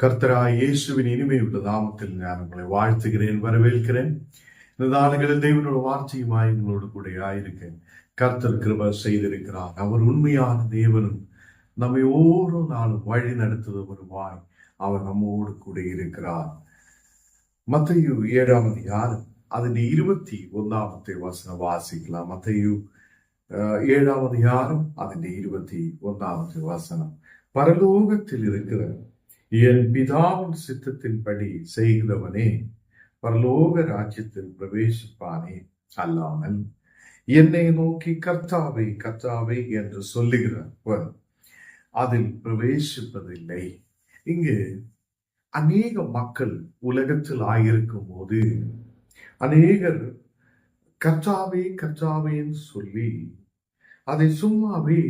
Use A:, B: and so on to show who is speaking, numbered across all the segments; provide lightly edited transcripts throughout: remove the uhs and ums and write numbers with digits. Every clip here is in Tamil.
A: கர்த்தராய் இயேசுவின் இனிமையுள்ள நாமத்தில் நான் உங்களை வாழ்த்துகிறேன், வரவேற்கிறேன். இந்த நாடுகளில் தேவனோட வார்த்தையுமாய் உங்களோடு கூட ஆயிருக்கேன். கர்த்தர் கிருபை செய்திருக்கிறார். அவர் உண்மையான தேவனும் நம்மை ஒவ்வொரு நாளும் வழி நடத்துபவருமாய் அவர் நம்மோடு கூட இருக்கிறார். மத்தேயு 7ஆம் அதிகாரம் அதில் 21ஆம் வசனம் வாசிக்கலாம். மத்தேயு 7ஆம் அதிகாரம் அதில் 21ஆம் வசனம். பரலோகத்தில் இருக்கிற என் பிதாவின் சித்தத்தின்படி செய்கிறவனே பரலோக ராஜ்யத்தில் பிரவேசிப்பானே, அல்லாமல் என்னை நோக்கி கர்த்தாவே கர்த்தாவே என்று சொல்லுகிறவன் அதில் பிரவேசிப்பதில்லை. இங்கு அநேக மக்கள் உலகத்தில் ஆயிருக்கும் போது அநேகர் கர்த்தாவே கர்த்தாவேன்னு சொல்லி அதை சும்மாவே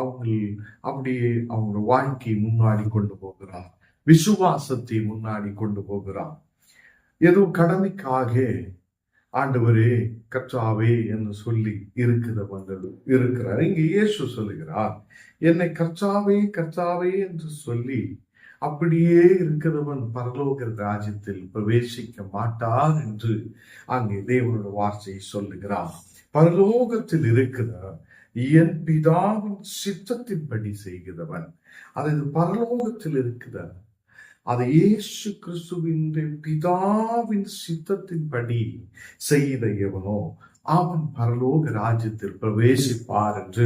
A: அப்படியே அவங்க வாழ்க்கையை முன்னாடி கொண்டு போகிறார், விசுவாசத்தை முன்னாடி கொண்டு போகிறார். ஏதோ கடமைக்காக ஆண்டவரே கர்த்தாவே என்று சொல்லி இருக்கிறார். இங்க இயேசு சொல்லுகிறார், என்னை கர்த்தாவே கர்த்தாவே என்று சொல்லி அப்படியே இருக்கிறவன் பரலோக ராஜ்யத்தில் பிரவேசிக்க மாட்டார் என்று அங்கே தேவனோட வார்த்தையை சொல்லுகிறார். பரலோகத்தில் இருக்கிற என் பிதாவின் சித்தத்தின்படி செய்கிறவன், அதாவது பரலோகத்தில் இருக்கிற அதை இயேசு கிறிஸ்துவின் பிதாவின் சித்தத்தின்படி செய்த எவனோ அவன் பரலோக ராஜ்யத்தில் பிரவேசிப்பார் என்று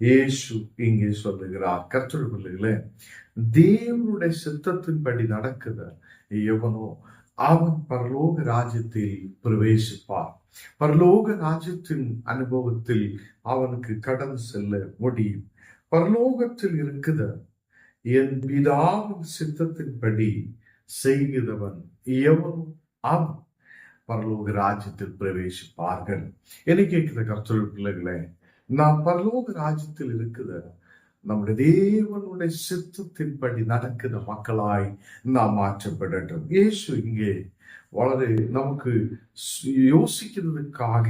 A: இயேசு இங்கே சொல்லுகிறார். கர்த்தர்களே, தேவனுடைய சித்தத்தின்படி நடக்குத எவனோ அவன் பரலோக ராஜ்யத்தில் பிரவேசிப்பார். பரலோக ராஜ்யத்தின் அனுபவத்தில் அவனுக்கு கடந்து செல்ல முடியும். பரலோகத்தில் இருக்கிற என் பிதாவின் சித்தத்தின்படி செய்கிறவன் எவனும் அவன் பரலோக ராஜ்யத்தில் பிரவேசிப்பார்கள். என்ன கேட்கிற கர்த்தருடைய பிள்ளைகளே, நாம் பரலோக ராஜ்யத்தில் இருக்கிற நம்முடைய தேவனுடைய சித்தத்தின்படி நடக்கிற மக்களாய் நாம் மாற்றப்படட்டும். இயேசு இங்கே വളരെ நமக்கு யோசிக்கிறதுக்காக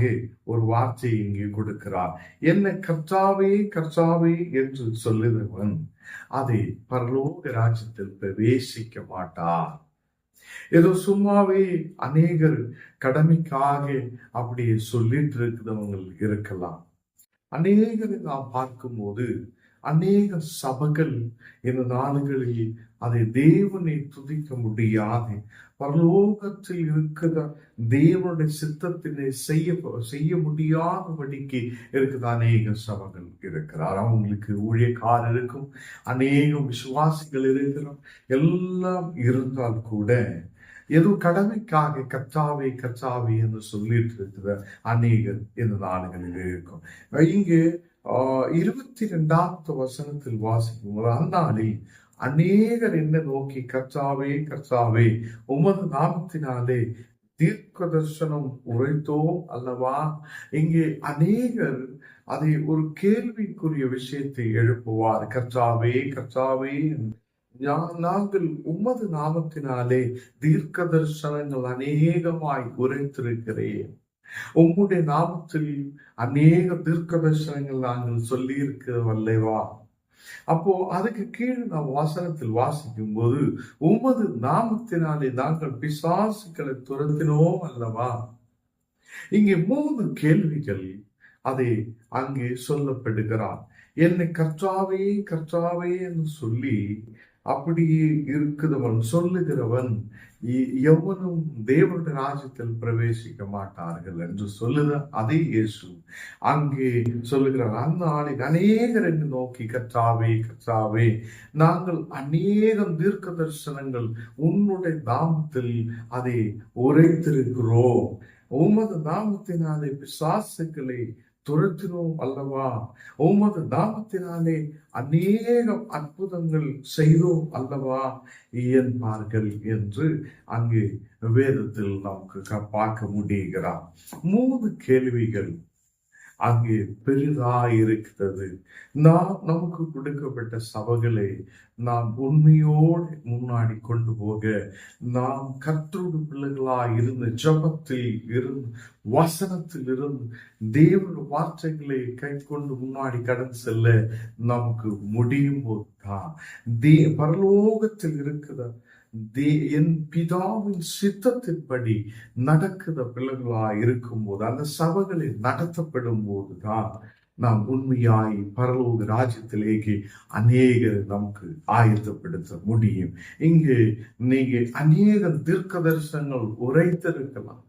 A: ஒரு வார்த்தையை இங்கே கொடுக்கிறார். என்ன கர்த்தாவே கர்த்தாவே என்று சொல்லுகிறவன் அதை பரலோக ராஜ்யத்தில் பிரவேசிக்க மாட்டார். ஏதோ சும்மாவே அநேகர் கடமைக்காக அப்படியே சொல்லிட்டு இருக்கிறவங்க இருக்கலாம். அநேகரை நாம் பார்க்கும்போது அநேக சபைகள் இந்த நாடுகளில் அதை தேவனை துதிக்க முடியாது, பரலோகத்தில் இருக்கிற தேவனுடைய சித்தத்தினை செய்ய முடியாதபடிக்கு இருக்கிற அநேக சபைகள் இருக்கிறார். அவங்களுக்கு ஊழியக்காரர் இருக்கும், அநேக விசுவாசிகள் இருக்கிறோம். எல்லாம் இருந்தால் கூட ஏதோ கடமைக்காக கர்த்தாவே கர்த்தாவே என்று சொல்லிட்டு இருக்கிற அநேகர் இந்த நாடுகளில் இருக்கும். இங்கே 22ஆம் வசனத்தில் வாசிக்கும் அந்நாளில் அநேகர் என்ன நோக்கி கர்த்தாவே கர்த்தாவே உமது நாமத்தினாலே தீர்க்க தரிசனம் உரைத்தோம் அல்லவா. இங்கே அநேகர் அதை ஒரு கேள்விக்குரிய விஷயத்தை எழுப்புவார். கர்த்தாவே கர்த்தாவே, நாங்கள் உமது நாமத்தினாலே தீர்க்க தரிசனங்கள் அநேகமாய் உரைத்திருக்கிறேன், உம்முடைய நாமத்தில் அநேக தீர்க்க தரிசனங்கள் நாங்கள் சொல்லி இருக்கிறவல்லவா. அப்போ அதுக்கு கீழே நாம் வாசனத்தில் வாசிக்கும் போது உமது நாமத்தினாலே நாங்கள் பிசாசுகளை துரத்தினோம் அல்லவா. இங்கே 3 கேள்விகள் அதை அங்கே சொல்லப்படுகிறார். என்னை கர்த்தாவே கர்த்தாவே என்று சொல்லி அப்படியே இருக்கிறவன் சொல்லுகிறவன் எவனும் தேவனுடைய ராஜ்யத்தில் பிரவேசிக்க மாட்டார்கள் என்று சொல்லுத அதே இயேசு அங்கே சொல்லுகிறார். அந்த ஆளின் அநேகர் என்று நோக்கி கர்த்தாவே கர்த்தாவே, நாங்கள் அநேகம் தீர்க்க தரிசனங்கள் உன்னுடைய நாமத்தில் அதை உரைத்திருக்கிறோம், உமது நாமத்தினாலே பிசாசுகளை துரத்தினோம் அல்லவா, உமது நாமத்தினாலே அநேகம் அற்புதங்கள் செய்தோம் அல்லவா என்பார்கள் என்று அங்கு வேதத்தில் நமக்கு பார்க்க முடிகிறார். 3 கேள்விகள் அங்கே பெரிதாயிருக்கிறது. நமக்கு கொடுக்கப்பட்ட சபைகளை நாம் உண்மையோடு முன்னாடி கொண்டு போக, நாம் கர்த்தருடைய பிள்ளைகளாய் இருந்து ஜபத்தில் இருந்து வசனத்தில் இருந்து தேவனுடைய வார்த்தைகளை கை கொண்டு முன்னாடி கடந்து செல்ல நமக்கு முடியும் போதுதான் பரலோகத்தில் இருக்கிற என் பிதாவின் சித்தத்தின்படி நடக்கிற பிள்ளைகளாய் இருக்கும்போது, அந்த சபைகளில் நடத்தப்படும் போதுதான் நாம் உண்மையாய் பரலோக ராஜ்யத்திலேக்கு அநேக நமக்கு ஆயத்தப்படுத்த முடியும். இங்கு நீங்க அநேக தீர்க்க தரிசனங்கள் உரைத்திருக்கலாம்,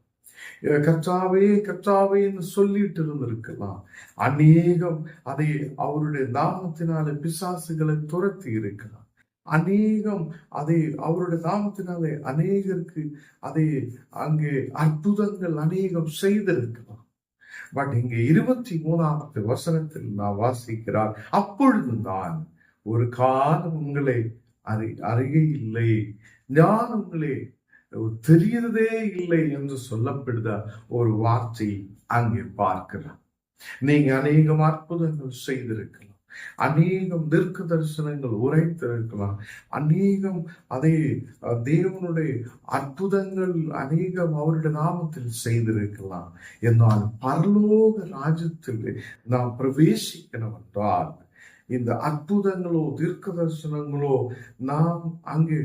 A: கர்த்தாவே கர்த்தாவேன்னு சொல்லிட்டு இருந்திருக்கலாம். அநேகம் அதை அவருடைய நாமத்தினால பிசாசுகளை துரத்தி இருக்கலாம். அநேகம் அதை அவருடைய நாமத்தினாலே அநேகருக்கு அதை அங்கே அற்புதங்கள் அநேகம் செய்திருக்கலாம். பட் இங்க 23வது வசனத்தில் நான் வாசிக்கிறார், அப்பொழுது நான் ஒரு காலம் உங்களை அறிகை இல்லை, நான் உங்களை தெரியறதே இல்லை என்று சொல்லப்படுத ஒரு வார்த்தை அங்கே பார்க்கலாம். நீங்க அநேகம் அற்புதங்கள் செய்திருக்கலாம், அநேகம் தீர்க்க தரிசனங்கள் உரைத்திருக்கலாம், அநேகம் அதே தேவனுடைய அற்புதங்கள் அநேகம் அவருடைய நாமத்தில் செய்திருக்கலாம். എന്നാൽ பரலோக ராஜ்யத்தில் நாம் பிரவேசிக்கணும் என்றால் இந்த அற்புதங்களோ தீர்க்க தரிசனங்களோ நாம் அங்கே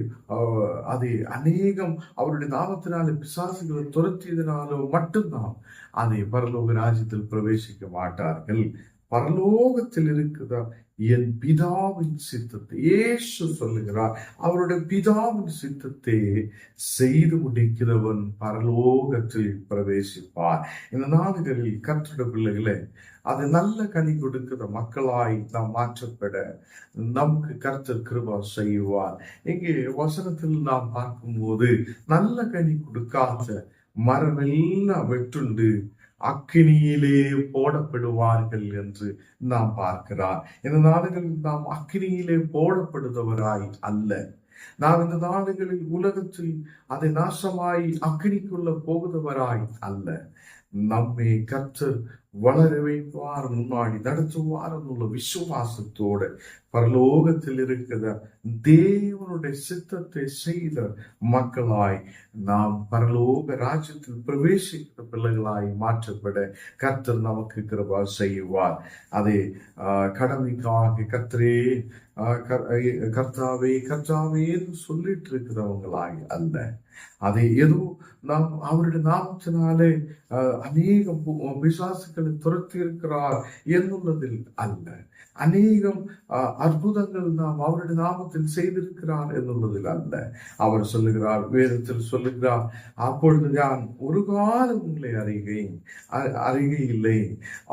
A: அதை அநேகம் அவருடைய நாமத்தினாலே பிசாசுகளை துரத்தியதனாலோ மட்டும்தான் அதை பரலோக ராஜ்யத்தில் பிரவேசிக்க மாட்டார்கள். பரலோகத்தில் இருக்குதா என் பிதாவின் சித்தத்தை இயேசு சொல்லுகிறார். அவருடைய பிதாவின் சித்தத்தை செய்து முடிக்கிறவன் பரலோகத்தில் பிரவேசிப்பார். இந்த நாடுகளில் கர்த்தருடைய பிள்ளைகளே, அது நல்ல கனி கொடுக்கிற மக்களாய் நாம் மாற்றப்பட நமக்கு கர்த்தர் கிருபை செய்வார். இங்கே வசனத்தில் நாம் பார்க்கும்போது நல்ல கனி கொடுக்காத மரமெல்லாம் வெட்டுண்டு அக்கினியிலே போடப்படுவார்கள் என்று நாம் பார்க்கிறார். இந்த நாடுகளில் நாம் அக்கினியிலே போடப்படுபவராய் அல்ல. நாம் இந்த நாடுகளில் உலகத்தில் அதை நாசமாய் அக்கினிக்குள்ள போகுதவராய் அல்ல. நம்மை கர்த்தர் வளர வைப்பார், முன்னாடி நடத்துவார் உள்ள விசுவாசத்தோட பரலோகத்தில் இருக்கிற தேவனுடைய சித்தத்தை செய்த மக்களாய் நாம் பரலோக ராஜ்யத்தில் பிரவேசிக்கிற பிள்ளைகளாய் மாற்றப்பட கர்த்தர் நமக்கு கிருபை செய்வார். அதை கடமைக்காக கர்த்தரே கர்த்தாவே கர்த்தாவே என்று சொல்லிட்டு இருக்கிறவங்களாய் அல்ல. அதை ஏதோ நாம் அவருடைய நாமத்தினாலே அநேகம் பிசாசுகளை துரத்தி இருக்கிறார் என்னுள்ளதில் அல்ல. அநேகம் அற்புதங்கள் நாம் அவருடைய நாமத்தில் செய்திருக்கிறார் என்னுள்ளதில் அல்ல. அவர் சொல்லுகிறார், வேதத்தில் சொல்லுகிறார், அப்பொழுது நான் ஒரு காலம் உங்களை அறிகை இல்லை,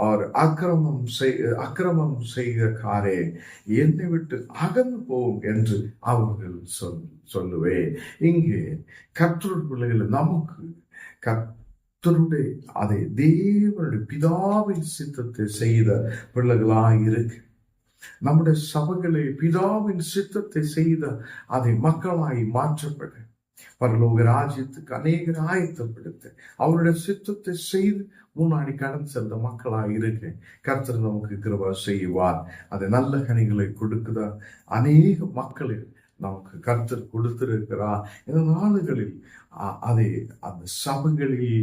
A: அவர் அக்கிரமம் செய்கிறக்காரே என்னை விட்டு அகன்று போகும் என்று அவர்கள் சொல்லுவேன். இங்கே கர்த்தருடைய பிள்ளைகள் நமக்கு கர்த்தருடைய அதை தேவனுடைய பிதாவின் சித்தத்தை செய்த பிள்ளைகளாய் இருக்கு. நம்முடைய சபைகளை பிதாவின் சித்தத்தை செய்த அதை மக்களாய் மாற்றப்பட பரலோக ராஜ்யத்துக்கு அநேகர் ஆயத்தப்படுத்த அவருடைய சித்தத்தை செய்து முன்னாடி கடந்து சென்ற மக்களாய் இருக்கு. கர்த்தர் நமக்கு கிருபை செய்வார். அதை நல்ல கனிகளை கொடுக்குத அநேக மக்களில் நமக்கு கர்த்தர் கொடுத்திருக்கிறார். இந்த நாடுகளில் அதை அந்த சபைகளில்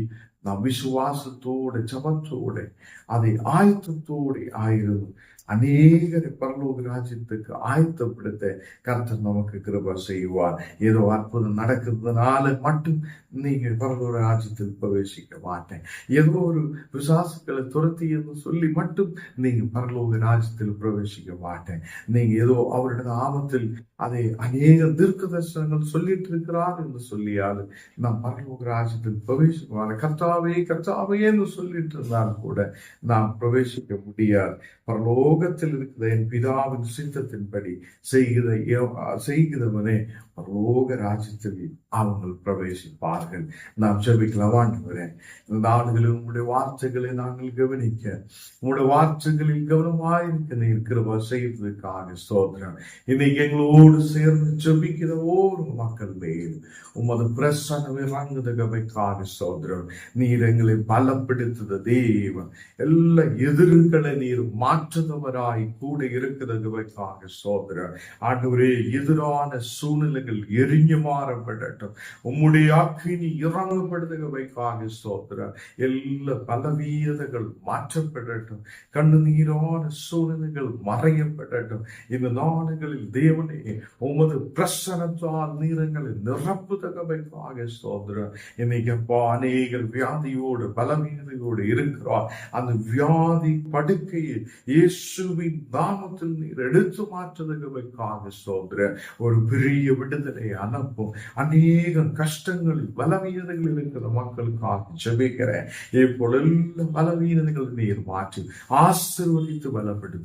A: நாம் விசுவாசத்தோடு ஜபத்தோடு அதை ஆயத்தத்தோடு ஆயிரும் அநேகரை பரலோக ராஜ்யத்துக்கு ஆயத்தப்படுத்த கர்த்தர் நமக்கு கிருபை செய்வார். ஏதோ அற்புதம் நடக்கிறதுனால மட்டும் நீங்க பரலோக ராஜ்யத்தில் பிரவேசிக்க மாட்டேன், ஏதோ ஒரு விசுவாசங்களை துரத்தி என்று சொல்லி மட்டும் நீங்க பரலோக ராஜ்யத்தில் பிரவேசிக்க மாட்டேன். நீங்க ஏதோ அவருடைய நாமத்தில் அதை அநேக தீர்க்க தரிசனங்கள் சொல்லிட்டு இருக்கிறார் என்று சொல்லியால் நாம் பரலோக ராஜ்யத்தில் பிரவேசிக்குவாங்க. கர்த்தாவே கர்த்தாவே என்று சொல்லிட்டு இருந்தாலும் கூட நாம் பிரவேசிக்க முடியாது. பரலோகத்தில் இருக்கிற என் பிதாவின் சித்தத்தின்படி செய்கிறவனே பரலோக ராஜ்யத்தில் அவங்கள் பிரவேசிப்பார்கள். நாம் ஜெபிக்கலாம். ஆண்டவரே, இந்த நாடுகளில் உங்களுடைய வார்த்தைகளை நாங்கள் கவனிக்க, உங்களுடைய வார்த்தைகளில் கவனமாயிருக்க நீர் கிருபை செய்வதற்காக ஸ்தோத்திரம். இன்னைக்கு எங்களோடு சேர்ந்து ஜெபிக்கிற ஒவ்வொரு மக்கள் மேல் உமது பிரசன்னம் இறங்குவதற்காக ஸ்தோத்திரம். நீர் எங்களை பலப்படுத்துத தேவன், எல்லா எதிர்களை நீர் மாற்றுத வல்லவராய் கூட இருக்கிறதுக்காக ஸ்தோத்திரம். ஆண்டவரே, எதிரான சூழ்நிலைகள் எரிஞ்சு மாறப்படட்டும். உம்முடைய அக்கினி இறங்கப்படுதுவைக்காக ஸ்தோத்திரம். எல்லா பலவீனங்கள் மாற்றப்படட்டும். கண்ணீரான சூழ்நிலைகள் மறையப்படட்டும். இந்த நாடுகளில் தேவனே உமது பிரசனத்தால் நீரங்களை நிரப்புதகவைக்காக ஸ்தோத்திரம். இன்னைக்கு அநேகர் வியாதியோடு பலவீனதையோடு இருக்கிறார். அந்த வியாதி படுக்கையை இயேசுவின் நாமத்தில் நீர் எடுத்து மாற்றுதகவைக்காக ஸ்தோத்திரம். ஒரு பெரிய விடுதலை அனுப்பும். அநேக கஷ்டங்கள் பலவீனங்கள் இருக்கிற மக்களுக்காக ஜெபிக்கிறேன். இப்பொழுது பலவீனங்களை நீர் மாற்றி ஆசீர்வதித்து பலப்படுத்தும்.